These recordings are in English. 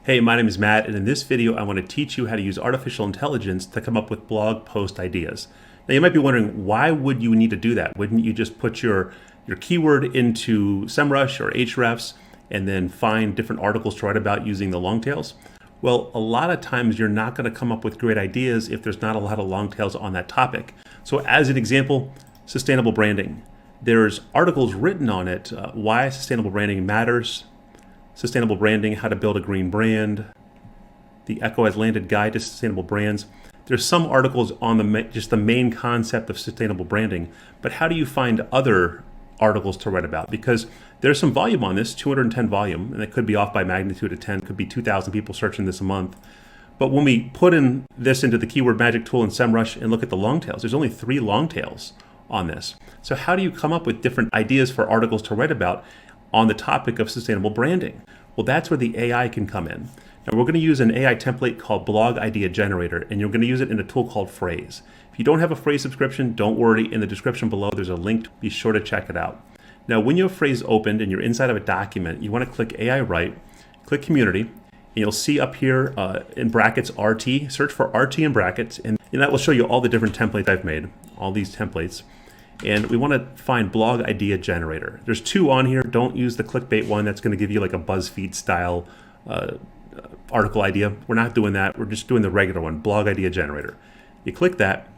Hey, my name is Matt, and in this video, I want to teach you how to use artificial intelligence to come up with blog post ideas. Now, you might be wondering, why would you need to do that? Wouldn't you just put your keyword into SEMrush or Ahrefs and then find different articles to write about using the long tails? Well, a lot of times you're not going to come up with great ideas if there's not a lot of long tails on that topic. So as an example, sustainable branding. There's articles written on it, why sustainable branding matters, sustainable branding, how to build a green brand, the Echo has landed guide to sustainable brands. There's some articles on just the main concept of sustainable branding, but how do you find other articles to write about? Because there's some volume on this, 210 volume, and it could be off by magnitude of 10, could be 2,000 people searching this a month. But when we put in this into the keyword magic tool in SEMrush and look at the long tails, there's only 3 long tails on this. So how do you come up with different ideas for articles to write about on the topic of sustainable branding? Well, that's where the AI can come in. Now, we're going to use an AI template called Blog Idea Generator, and you're going to use it in a tool called Frase. If you don't have a Frase subscription, don't worry. In the description below, there's a link. Be sure to check it out. Now, when you have Frase opened and you're inside of a document, you want to click AI Write, click Community, and you'll see up here in brackets RT. Search for RT in brackets, and that will show you all the different templates I've made, all these templates. And we want to find Blog Idea Generator. There's 2 on here. Don't use the clickbait one. That's going to give you like a BuzzFeed style article idea. We're not doing that. We're just doing the regular one, Blog Idea Generator. You click that,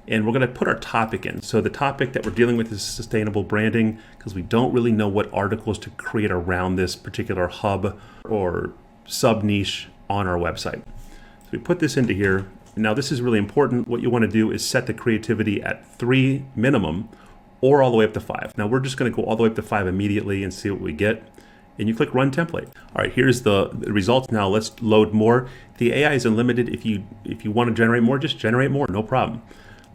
and we're going to put our topic in. So the topic that we're dealing with is sustainable branding, because we don't really know what articles to create around this particular hub or sub niche on our website. So we put this into here. Now, this is really important. What you want to do is set the creativity at 3 minimum or all the way up to 5. Now, we're just going to go all the way up to 5 immediately and see what we get. And you click Run Template. All right, here's the results. Now, let's load more. The AI is unlimited. If you want to generate more, just generate more, no problem.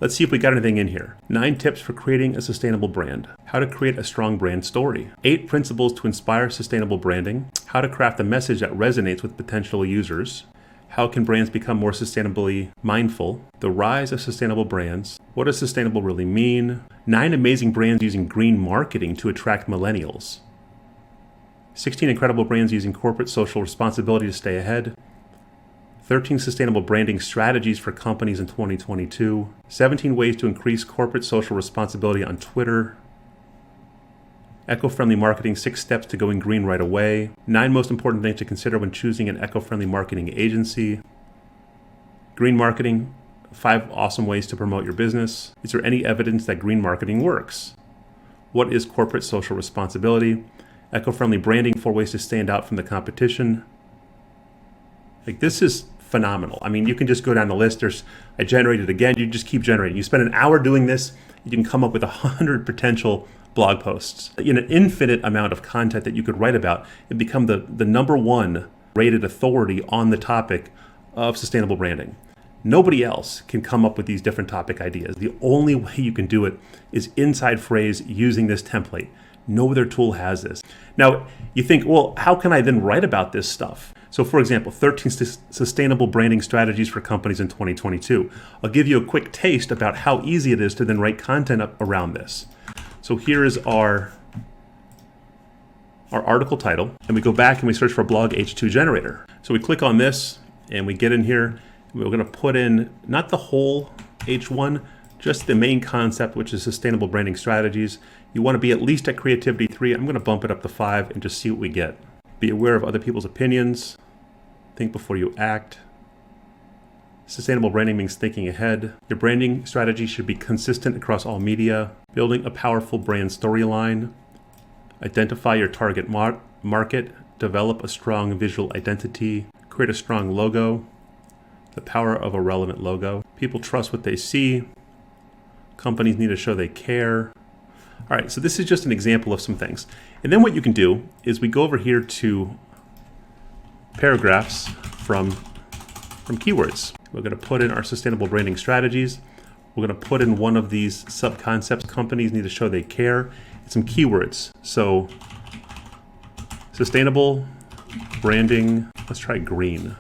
Let's see if we got anything in here. 9 tips for creating a sustainable brand. How to create a strong brand story. 8 principles to inspire sustainable branding. How to craft a message that resonates with potential users. How can brands become more sustainably mindful? The rise of sustainable brands. What does sustainable really mean? 9 amazing brands using green marketing to attract millennials. 16 incredible brands using corporate social responsibility to stay ahead. 13 sustainable branding strategies for companies in 2022. 17 ways to increase corporate social responsibility on Twitter. Eco-friendly marketing, 6 steps to going green right away. 9 most important things to consider when choosing an eco-friendly marketing agency. Green marketing, 5 awesome ways to promote your business. Is there any evidence that green marketing works? What is corporate social responsibility? Eco-friendly branding, 4 ways to stand out from the competition. Like, this is phenomenal. I mean, you can just go down the list. I generated again. You just keep generating. You spend an hour doing this, you can come up with 100 potential blog posts in an infinite amount of content that you could write about and become the #1 rated authority on the topic of sustainable branding. Nobody else can come up with these different topic ideas. The only way you can do it is inside Frase using this template. No other tool has this. Now, you think, well, how can I then write about this stuff? So for example, 13 sustainable branding strategies for companies in 2022. I'll give you a quick taste about how easy it is to then write content up around this. So here is our article title, and we go back and we search for Blog H2 Generator. So we click on this and we get in here. We're going to put in not the whole H1, just the main concept, which is sustainable branding strategies. You want to be at least at creativity 3. I'm going to bump it up to 5 and just see what we get. Be aware of other people's opinions. Think before you act. Sustainable branding means thinking ahead. Your branding strategy should be consistent across all media. Building a powerful brand storyline. Identify your target market. Develop a strong visual identity. Create a strong logo. The power of a relevant logo. People trust what they see. Companies need to show they care. All right, so this is just an example of some things. And then what you can do is we go over here to paragraphs from keywords. We're going to put in our sustainable branding strategies. We're going to put in one of these sub-concepts. Companies need to show they care. And some keywords. So sustainable branding, let's try green.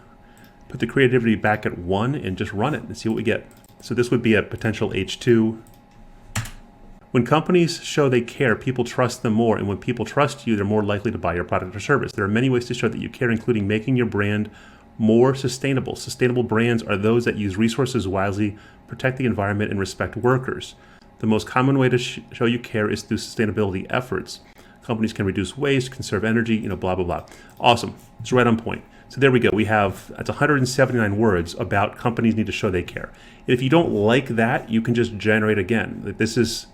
Put the creativity back at 1 and just run it and see what we get. So this would be a potential H2. When companies show they care, people trust them more. And when people trust you, they're more likely to buy your product or service. There are many ways to show that you care, including making your brand more sustainable. Sustainable brands are those that use resources wisely, protect the environment, and respect workers. The most common way to show you care is through sustainability efforts. Companies can reduce waste, conserve energy, blah, blah, blah. Awesome. It's right on point. So there we go. That's 179 words about companies need to show they care. And if you don't like that, you can just generate again. This is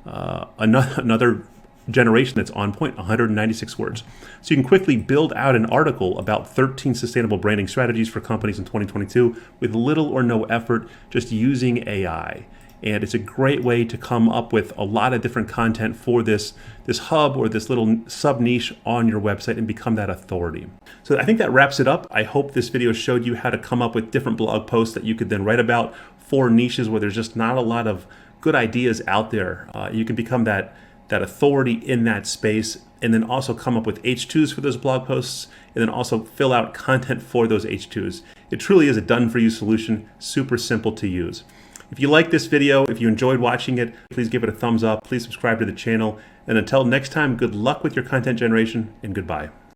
another generation that's on point, 196 words. So you can quickly build out an article about 13 sustainable branding strategies for companies in 2022 with little or no effort, just using AI. And it's a great way to come up with a lot of different content for this hub or this little sub niche on your website and become that authority. So I think that wraps it up. I hope this video showed you how to come up with different blog posts that you could then write about for niches where there's just not a lot of good ideas out there. You can become that authority in that space, and then also come up with H2s for those blog posts, and then also fill out content for those H2s. It truly is a done-for-you solution, super simple to use. If you like this video, if you enjoyed watching it, please give it a thumbs up, please subscribe to the channel, and until next time, good luck with your content generation, and goodbye.